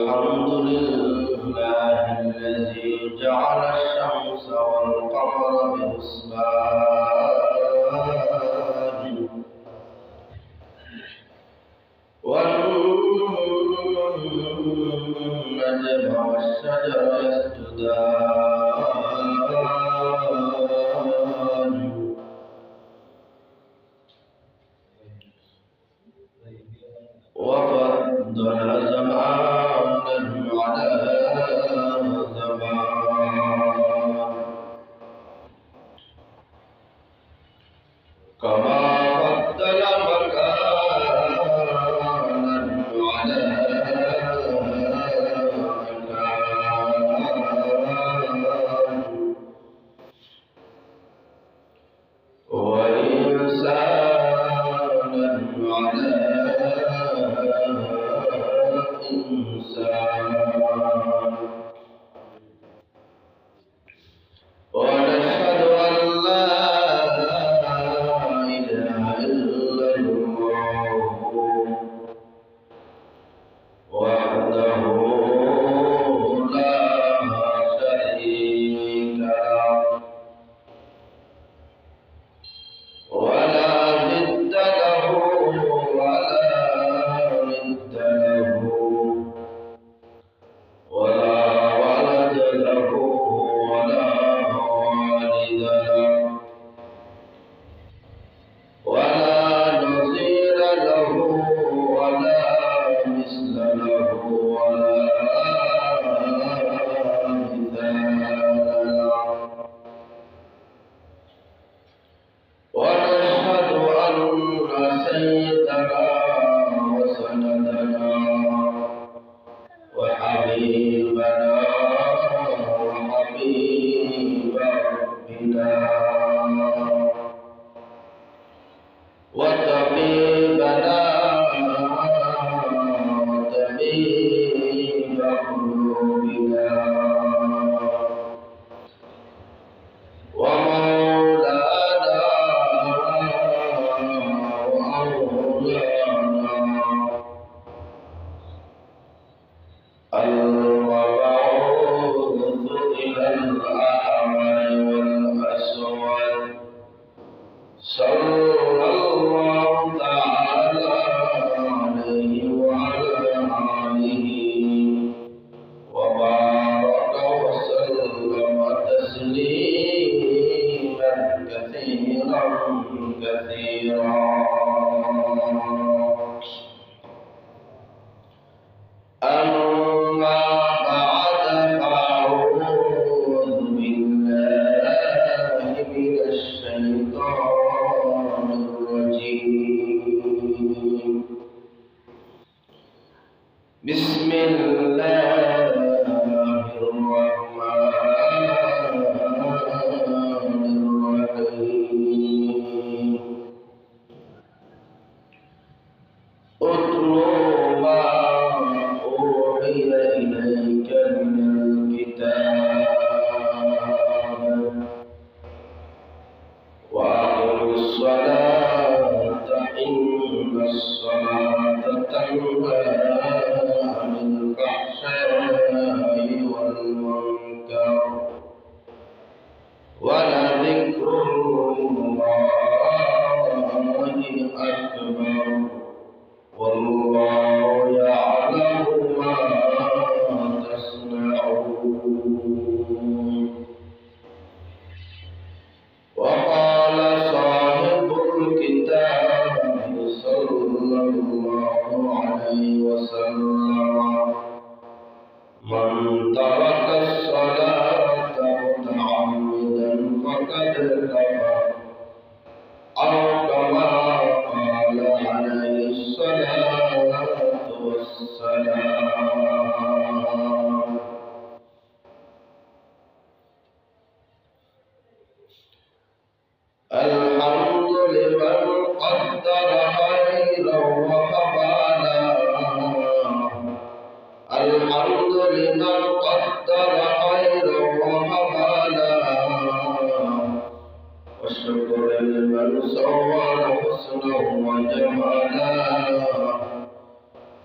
الحمد لله الذي جعل الشمس والقمر بحسبان والنجم والشجر يسجدان وفضل زمانا على زمان كما فضل مكانا على مكان وإنسانا على إنسان ونشهد أن لا إله إلا الله وحده لا شريك له ولا ضد له ولا ند له ولا ولد له ولا والد له ولا نظير له ولا مثل له ولا مثال له ونشهد أن سيدنا وسندنا وحبيبنا وحبيب ربنا وطبيبنا وطبيب قلوبنا ومولانا وأولانا المبعوث إلى الأعمى والأسود صلى الله تعالى عليه وعلى آله وبارك وسلم تسليما كثيرا كثيرا. أما بعد فأعوذ بالله من الشيطان الرجيم. بسم الله الرحمن الرحيم. اتل ما أوحي إليك من الكتاب وأقم الصلاة إن الصلاة تنهى عن الفحشاء والمنكر ولذكر الله أكبر والله يعلم ما تصنعون. وقال صاحب الكتاب صلى الله عليه وسلم من ترك الصلاة متعمدا فقد كفر أو كما قال عليه الصلاة والسلام. الحمد لمن قدر خيرا وقبالا الحمد لمن قدر خيرا وقبالا والشكر لمن صور حسنا وجمالا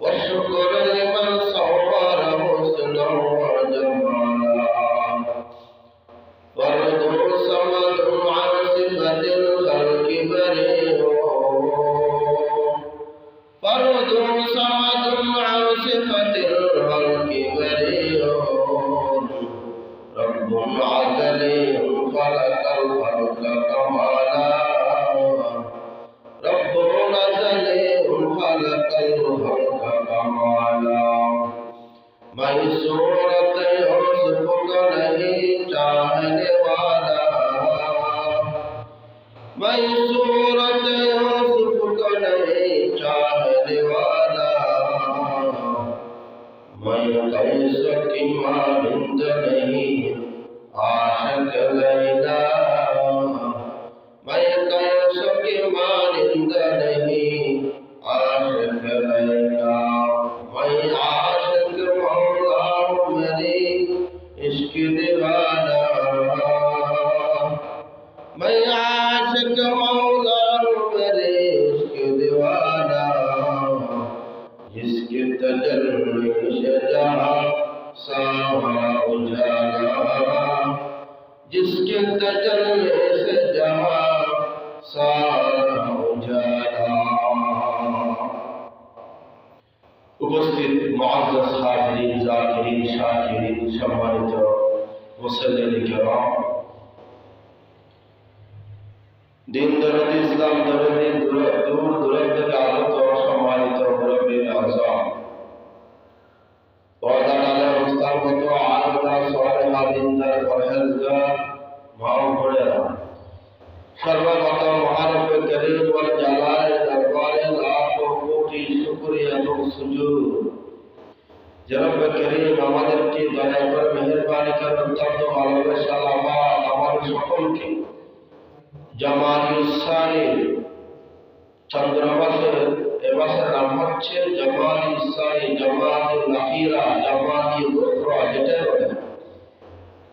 والشكر لمن صور رب عزلي خلق الخلق كمالا رب عزلي خلق الخلق كمالا मैं सूरत यूसुफ को नहीं चाहने वाला मैं सूरत यूसुफ को नहीं चाहने वाला मैं कैसे की मानिंद नहीं आशिक लैला मैं कैसे की मानिंद नहीं आशिक लैला मैं आशिक मौला मेरी इश्क दीवाना मैं आशिक मौला मेरे इश्क दीवाना जिसके तजल्ली से जहां सारा उजाला जिसके तजल्ली से जहां सारा उजाला। উপস্থিত মুআজ্জাজ হাজিরিন জাকিরিন শাকিরিন সম্মানিত মুসল্লিন কিরাম দিন দরদি ইসলাম দরদি দূর দূরান্ত থেকে আগত সম্মানিত মুরব্বিন আযম পর্দার আড়ালে অবস্থানরত আলেমা সালেহা দিনদার পরহেজগার মা ও বোনেরা সর্বপ্রথম মহারব্বে করিম ওয়াল জালালের দরবারে লাখো কোটি শুকরিয়া এবং সুজুদ যে রব্বে করিম আমাদেরকে দয়া করে মেহেরবানি করে অত্যন্ত ভালোবাসা আবাদ আমাদের সকলকে জামাতুল ইসলামের চন্দ্রমাসের এমাসের নাম হচ্ছে জামাতুল ইসলামী জামাতুল আখিরা জামাতুল উখরা যেটা বলে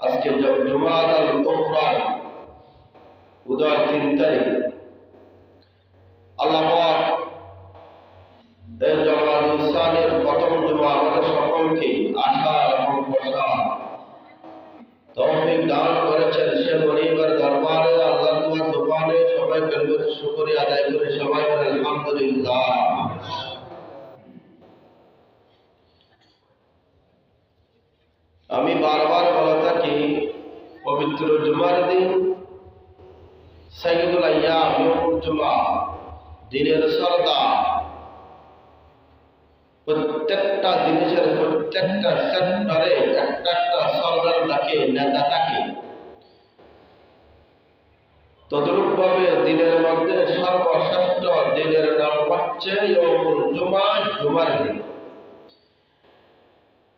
আজকে জুমাতুল উখরা উদয় 3 তারিখ আল্লাহ পাক এই জামাতুল ইসলামের প্রথম জুমা আমাদের সকলকে আশা এবং ভরসা তৌফিক দান করেছেন সে গরিবের দরবারে আল্লাহ তোমার দোকানে সবাই কলবে শুকরিয়া আদায় করে সবাই বলে আলহামদুলিল্লাহ। আমি বারবার বলে থাকি পবিত্র জুমার দিন সাইয়্যিদুল আইয়াম ইয়াউমুল জুমা দিনের সরদার প্রত্যেকটা জিনিসের প্রত্যেকটা সেক্টরে একটা সরদার থাকে নেতা থাকে তদ্রূপভাবে দিনের মধ্যে সর্বশ্রেষ্ঠ দিনের নাম হচ্ছে ইয়াউমুল জুমা জুমার দিন।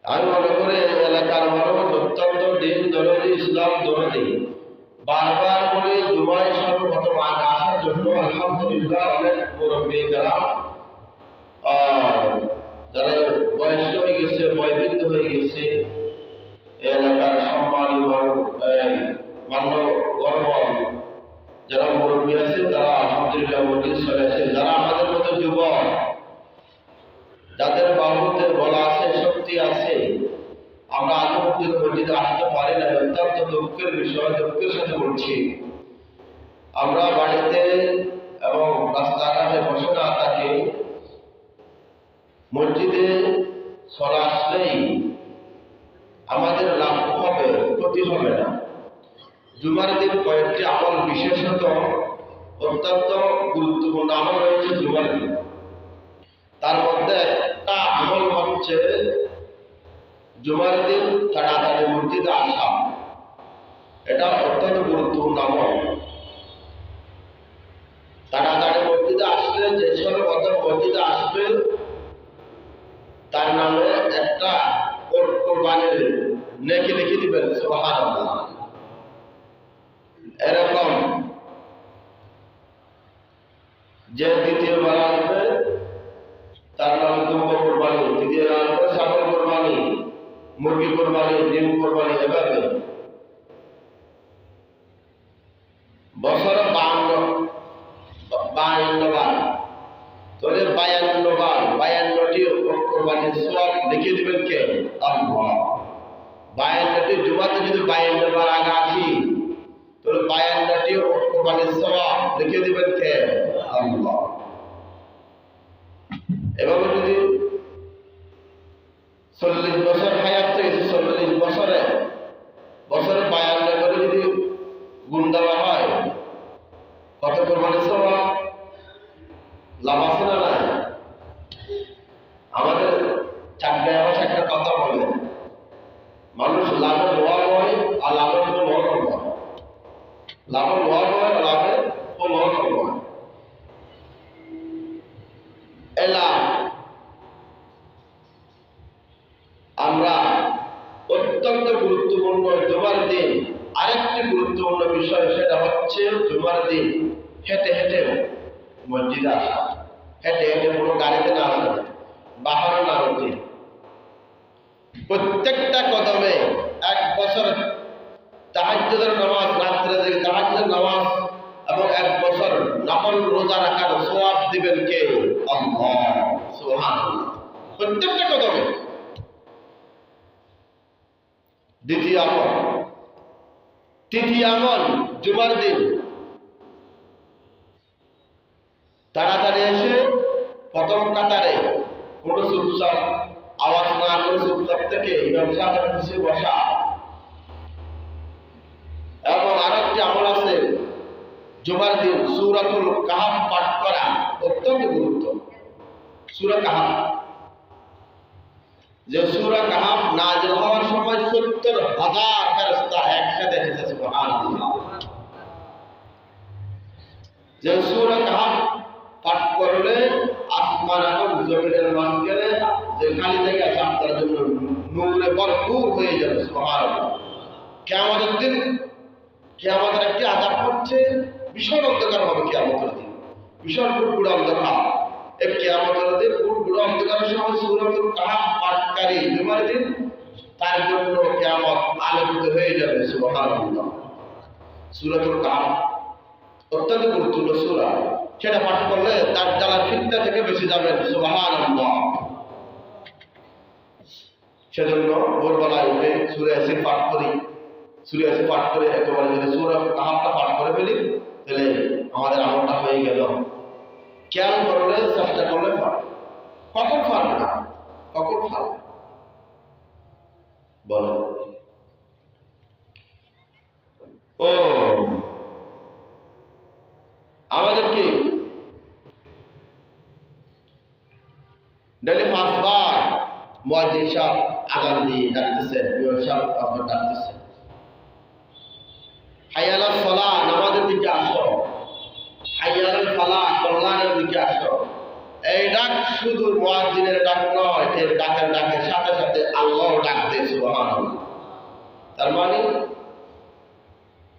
আমি মনে করি এলাকার মানুষ অত্যন্ত দিন দরদি ইসলাম দরদি বারবার করে জুমায় সর্বপ্রথম আগে আসার জন্য আলহামদুলিল্লাহ অনেক মুরব্বী কেরাম যারা বয়স্ক হয়ে গেছে বয়োবৃদ্ধ হয়ে গেছে এলাকার সম্মানী মান্যগণ্য যারা মুরব্বী আছে তারা আলহামদুলিল্লাহ মসজিদ চলে আছে যারা আমাদের মতো যুবক যাদের বাহুতে বলা আছে শক্তি আছে আমরা আজ পর্যন্ত মসজিদে আসতে পারি না অত্যন্ত দুঃখের বিষয় দুঃখের সাথে বলছি আমরা বাড়িতে এবং রাস্তাঘাটে বসে না থাকি মসজিদে চলে আসলেই আমাদের লাভ হবে ক্ষতি হবে না। জুমার দিন কয়েকটি আমল বিশেষত অত্যন্ত গুরুত্বপূর্ণ আমল রয়েছে জুমার দিন তার মধ্যে একটা আমল হচ্ছে জুমার দিন তাড়াতাড়ি মসজিদে আসা এটা অত্যন্ত গুরুত্বপূর্ণ আমল। তাড়াতাড়ি মসজিদে আসলে যে সর্বপ্রথম মসজিদে আসবে তার নামে একটা কোরবানির নেকি লিখে দিবেন সুবহানাল্লাহ। এরকম যে দ্বিতীয়বার আসবে তার নামে দুম্ব কোরবানি তৃতীয় আসবে ছাগল কোরবানি মুরগি কোরবানি ডিম কোরবানি এভাবে বছরে 52 বার তাহলে 52 বার 52টি কোরবানির সওয়াব লিখে দিবেন কে আল্লাহ। 52টি জুমাতে যদি 52 বার আগে আসি তাহলে 52টি কোরবানির সওয়াব লিখে দিবেন কে আল্লাহ। এভাবে যদি 40 বছর হায়াত থেকে 40 বছরে লাভের লোয়া হয় আর লাভের কোনো লোয়া করবো হয়, লাভের লোয়া হয় আর লাভের কোনো লোয়া করবো হয়। এলা আমরা অত্যন্ত গুরুত্বপূর্ণ জুমার দিন আরেকটি গুরুত্বপূর্ণ বিষয়, সেটা হচ্ছে জুমার দিন হেঁটে হেঁটে মসজিদে আসা, হেঁটে হেঁটে কোনো গাড়িতে না আসা, বাহানো না উঠে প্রত্যেকটা কদমে 1 বছর তাহাজ্জুদের নামাজ, রাত্রে যে তাহাজ্জুদের নামাজ এবং 1 বছর নফল রোজা রাখার সওয়াব দিবেন কে? আল্লাহ সুবহানাল্লাহ। প্রত্যেকটা কদমে। দ্বিতীয় আমল, তৃতীয় আমল জুমার দিন তাড়াতাড়ি এসে প্রথম কাতারে কোনো চুপচাপ আওয়াজ না করে চুপচাপ থেকে ইমাম সাহেবের পিছে বসা। এবং আরেকটি আমল আছে জুমার দিন সূরাতুল কাহফ পাঠ করা, অত্যন্ত গুরুত্ব। সূরা কাহফ, যে সূরা কাহফ নাযিল হওয়ার সময় 70,000 ফেরেশতা একসাথে এসেছে, সুবহানাল্লাহ। যে সূরা কাহফ পাঠ করলে আসমান এবং জমিনের মাঝখানে যে খালি জায়গা আছে আপনার জন্য নূরে ভরপুর হয়ে যাবে, সুবহানাল্লাহ। কিয়ামতের দিন, কিয়ামতের একটি আযাব হচ্ছে ভীষণ অন্ধকার হবে কিয়ামতের দিন, ভীষণ গুড়গুড় অন্ধকার। এই কিয়ামতের দিন গুড়গুড় অন্ধকারের সময় সূরাতুল কাহফ পাঠকারী জুমার দিন তার জন্য কিয়ামত আলোকিত হয়ে যাবে, সুবহানাল্লাহ। সূরাতুল কাহফ অত্যন্ত গুরুত্বপূর্ণ সূরা, সেটা পাঠ করলে তার জ্বালার ফিতনা থেকে বেঁচে যাবেন, সুবহানাল্লাহ। সেজন্য ভোরবেলায় উঠে সূরা ইয়াসিন পাঠ করি, সূরা ইয়াসিন পাঠ করে একেবারে যদি সূরা কাহফটা পাঠ করে ফেলি তাহলে আমাদের আমলটা হয়ে গেল। খেয়াল করলে, চেষ্টা করলে পারবে। কখন পারবে না, কখন পারবে বলো? ও আমাদেরকে ডেলি 5 বার মুয়াজ্জিন সাহেব আযান দিয়ে ডাকতেছেন, ইমাম সাহেব আপনার ডাকতেছেন, হাইয়া আলাস সালাহ, নামাজের দিকে আসো, হাইয়া আলাল ফালাহ, কল্যাণের দিকে আসো। এই ডাক শুধু মুয়াজ্জিনের ডাক নয়, এর ডাকের সাথে সাথে আল্লাহ ডাক দেয়, সুবহানাল্লাহ। তার মানে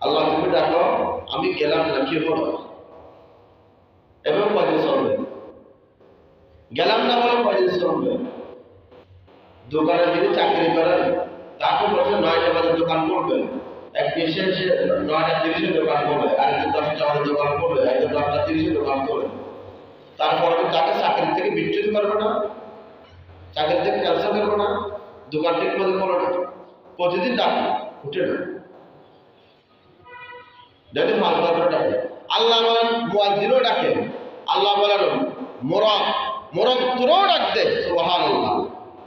আল্লাহ তুমি ডাকো, আমি গেলাম না, কি হলো? এবং কয়দিন চলবে? গেলাম না বলে কয়দিন চলবে? দোকানে যদি চাকরি করেন তাকে বসে 9টা বাজে দোকান করবেন, এক দেশে এসে 9:30 দোকান করবে, আরেকটা 10টা বাজে দোকান করবে, একটা 10:30 দোকান করবে। তারপরে তাকে চাকরি থেকে বিচ্যুত করবে না, চাকরি থেকে ক্যান্সেল করবে না, দোকান ঠিক মতো করো না, প্রতিদিন ডাকে, উঠে না, যদি 5 বার করে ডাকে। আল্লাহ বলেন মুয়াজ্জিনও ডাকে, আল্লাহ বলেন মোরগ তোরও ডাক দে, সুবহানাল্লাহ।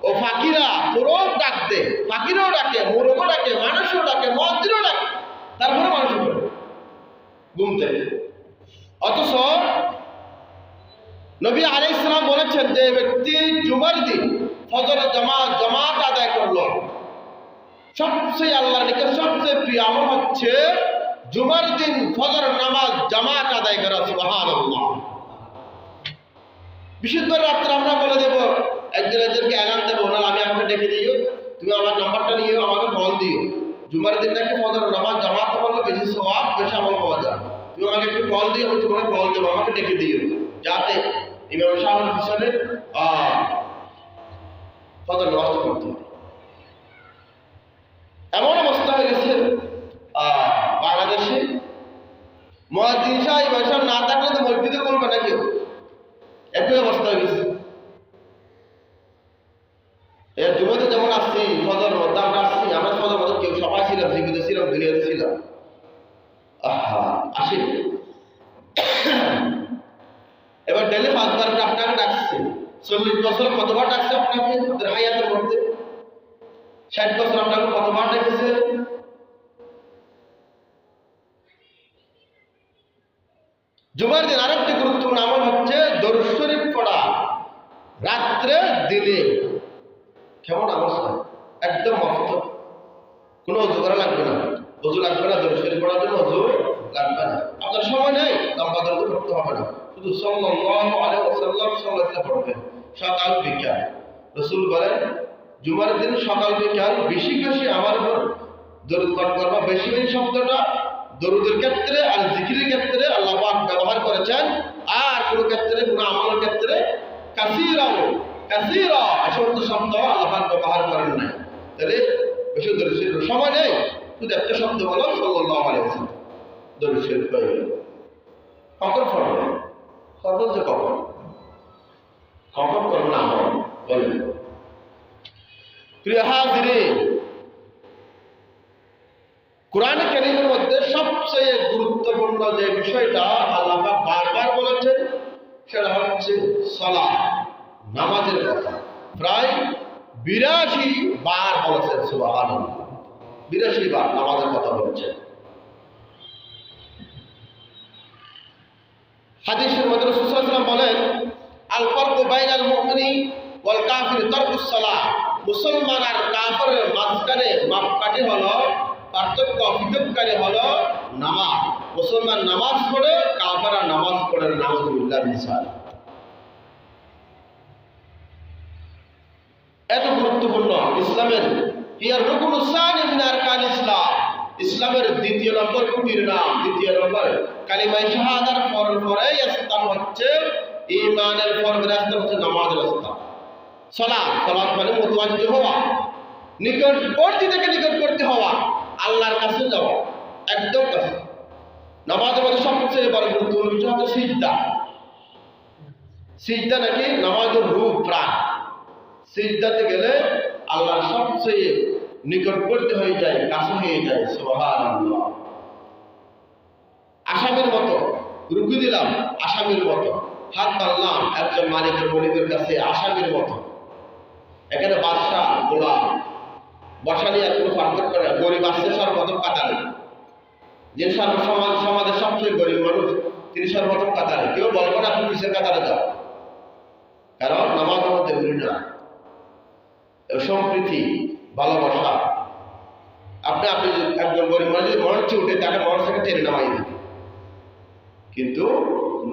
ও ফাকিরা তোরও ডাক দে, ফাকিরও ডাকে, মোরগও ডাকে, মানুষও ডাকে, মুয়াজ্জিনও ডাকে, তারপরে মানুষ উঠে ঘুম থেকে। অথচ নবী আলাইহিস সালাম বলেছেন যে ব্যক্তি জুমার দিন ফজর জামাত আদায় করলো, সবচেয়ে আল্লাহর নিকট সবচেয়ে প্রিয় আমল হচ্ছে জুমার দিন ফজর নামাজ জামাত আদায় করা, সুবহানাল্লাহ। বিশুদ্ধ রাত্রে আমরা বলে দেব, একজনকে এলান দেবো, না আমি আমাকে ডেকে দিও, তুমি আমার নাম্বারটা নিও, আমাকে কল দিও। জুমার দিন নাকি ফজর নামাজ জামাত পড়লে বেশি সওয়াব, বেশি আমল পাওয়া যায়। তুমি আমাকে একটু কল দিও, আমি তোমাকে কল দেবো, আমাকে ডেকে দিও, যাতে ইমাম সাহেবের পিছনে ফজর নামাজটা পড়তে হয়। এমন অবস্থা হয়ে গেছে বাংলাদেশে, মুয়াজ্জিন সাহেব ইমাম সাহেব না থাকলে তো মসজিদে করবে না কেউ, একই অবস্থা হয়ে গেছে। এর জুমাতে যেমন আসছি ফজর মধ্যে আমরা আসছি, আমরা ফজর মধ্যে কেউ সবাই ছিলাম, জীবিত ছিলাম, দুনিয়াতে ছিলাম, আসি। এবার ডেলি 5 বার আপনাকে ডাকছে, 40 বছর কতবার ডাকছে আপনাকে হায়াতের মধ্যে? 60 বছর আপনাকে কতবার ডেকেছে? জুমার দিন আরেকটি গুরুত্বপূর্ণ আমল হচ্ছে দরুদ শরীফ পড়া, রাত্রে দিনে। কেমন আমল? একদম মস্ত। কোনো অজু করা লাগবে না, অজু লাগবে না, দরুদ শরীফ পড়ার জন্য অজু লাগবে না। আপনার সময় নেই, লম্বা দরুদ পড়তে হবে না, শুধু সাল্লাল্লাহু আলাইহি ওয়াসাল্লাম সাল্লাল্লাহু পড়বেন সকাল বিকাল। রাসূল বলেন জুমার দিন সকাল বিকাল বেশি বেশি আমার উপর দরুদ পাঠ করবা। বেশি বেশি শব্দটা দরুদের ক্ষেত্রে আর জিকিরের ক্ষেত্রে আল্লাহ পাক ব্যবহার করেছেন, আর কোনো ক্ষেত্রে কোনো আমলের ক্ষেত্রে কাসীরা কাসীরা এই সমস্ত শব্দ আল্লাহ পাক ব্যবহার করেন না। তাহলে বেশি দরুদ শরীফ সময় নেই, শুধু একটা শব্দ বলো সাল্লাল্লাহু আলাইহি ওয়াসাল্লাম, দরুদ শরীফ হয়ে গেল। কখন পড়বে? ফরজ যে কখন করবো না আমল বলেন। প্রিয় হাজিরিন, কোরআন কারীমের মধ্যে সবচেয়ে গুরুত্বপূর্ণ যে বিষয়টা আল্লাহ পাক বারবার বলেছেন সেটা হচ্ছে সালাত, নামাজের কথা। প্রায় ৮২ বার বলেছেন, সুবহানাল্লাহ, ৮২ বার নামাজের কথা বলেছেন। হাদিসের মধ্যে রাসূল সাল্লাল্লাহু আলাইহি ওয়াসাল্লাম বলেন আল ফারকু বাইনাল মুমিনি ওয়াল কাফির তারকুস সালাহ। মুসলমান আর কাফেরের মাঝখানে মাপকাঠি হলো, পার্থক্য পৃথককারী হলো নামাজ। মুসলমান নামাজ পড়ে, কাফেররা নামাজ পড়ে, নাউযুবিল্লাহ মিসাল। এত গুরুত্বপূর্ণ ইসলামের হিয়ার রুকুনুস সানি মিন আরকান ইসলাম। ইসলামের দ্বিতীয় নম্বর খুঁটির নাম, দ্বিতীয় নম্বর কালিমা শাহাদার পরেই স্থান হচ্ছে ঈমানের পরের স্থান হচ্ছে নামাজের স্থান। সালাত, সালাত মানে মুতাওয়াজ্জি হওয়া, নিকটবর্তী থেকে নিকটবর্তী হওয়া, আল্লাহর কাছে যাওয়া, একদম কাছে। নামাজের মধ্যে সবচেয়ে বড় গুরুত্বপূর্ণ বিষয় হচ্ছে সিজদা। সিজদা নাকি নামাজের রূপ প্রাণ। সিজদাতে গেলে আল্লাহর সবচেয়ে নিকটবর্তী হয়ে যায়, কাছে হয়ে যায়, সুবহানাল্লাহ। আসামির মতো রুকু দিলাম, আসামির মতো হাত বাড়লাম একজন মালিকের গরিবের কাছে, আসামির মতো। এখানে বাদশাহ গোলাম বসা নিয়ে কোনো পার্থক্য করে, গরিব আসছে সর্বপ্রথম কাতারে। যে সমাজের সবচেয়ে গরিব মানুষ তিনি সর্বপ্রথম কাতারে। কেউ বলবো না আপনি কিসের কাতারে যাও, কারণ নামাজের মধ্যে ঘুরি না, সম্প্রীতি, ভালোবাসা। আপনি একজন গরিব মানুষ যদি মঞ্চে উঠে তাকে মঞ্চ থেকে টেনে নামাই দিন, কিন্তু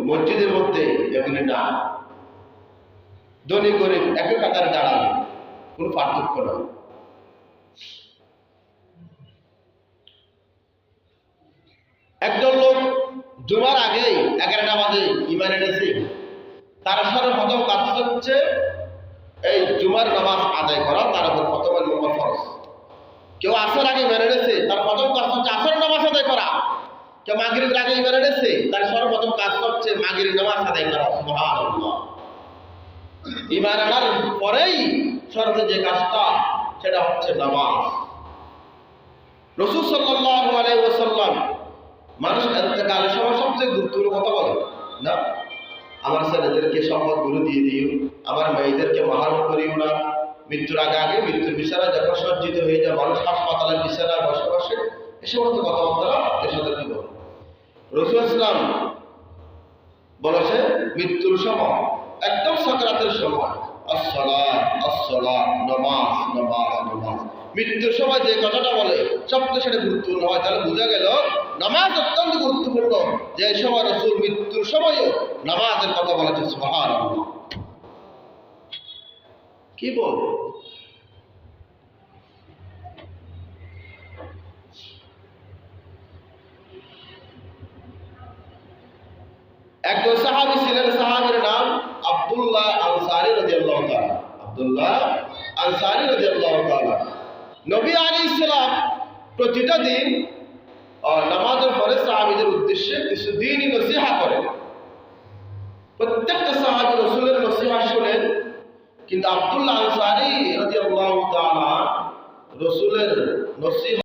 মসজিদের মধ্যে এগুলি না। ধনী গরিব একই কাতারে দাঁড়াবে, কোনো পার্থক্য নয়। একজন লোক জুমার আগেই 11টা বাজে ঈমান এনেছে, তার সর্বপ্রথম কাজ হচ্ছে এই জুমার নামাজ আদায় করা, তার উপর প্রথম নম্বর ফরজ। কেউ আসর আগে মেনে এনেছে, তার প্রথম কাজ হচ্ছে আসর নামাজ আদায় করা। কেউ মাগরিবের আগে মেনে এনেছে, তার সর্বপ্রথম কাজ হচ্ছে মাগরিব নামাজ আদায় করা, সুবহানাল্লাহ। ঈমান আনার পরেই সর্বপ্রথম যে কাজটা সেটা হচ্ছে নামাজ। রাসূল সাল্লাল্লাহু আলাইহি ওয়াসাল্লাম মানুষ ইন্তেকালের সময় সবচেয়ে গুরুত্বপূর্ণ কথা বলে না, আমার ছেলেদেরকে সম্পদগুলো দিয়ে দিও, আমার মেয়েদেরকে মাহারম করিও না। মৃত্যুর আগে আগে মৃত্যুর বিছানা যখন সজ্জিত হয়ে যায়, মানুষ হাসপাতালের বিছানায় বসে বসে এ সমস্ত কথাবার্তা আত্মীয়স্বজনকে বলে। রাসূল ইসলাম বলেছে মৃত্যুর সময়, একদম সাকরাতের সময়, আসসালাত আসসালাত, নামাজ নামাজ নামাজ। মৃত্যুর সময় যে কথাটা বলে সবচেয়ে সেটা গুরুত্বপূর্ণ হয়। তাহলে বোঝা গেল নামাজ অত্যন্ত গুরুত্বপূর্ণ। যে সময় রাসূল মৃত্যুর সময়ও নামাজের কথা বলেছে, সুবহানাল্লাহ। কি বলবো? একজন সাহাবী ছিলেন, সাহাবীর নাম আব্দুল্লাহ আনসারী রাদিয়াল্লাহু তাআলা। আব্দুল্লাহ আনসারী রাদিয়াল্লাহু তাআলা। নবী আলাইহিস সালাম প্রতিটা দিন নামাজের পরে সাহাবীদের উদ্দেশ্যে কিছু দ্বীনি নসিহত করেন। প্রত্যেকটা সাহাবী রাসূলের নসিহত শুনেন, কিন্তু আব্দুল্লাহ আনসারী রাদিয়াল্লাহু তাআলা রাসূলের নসিহত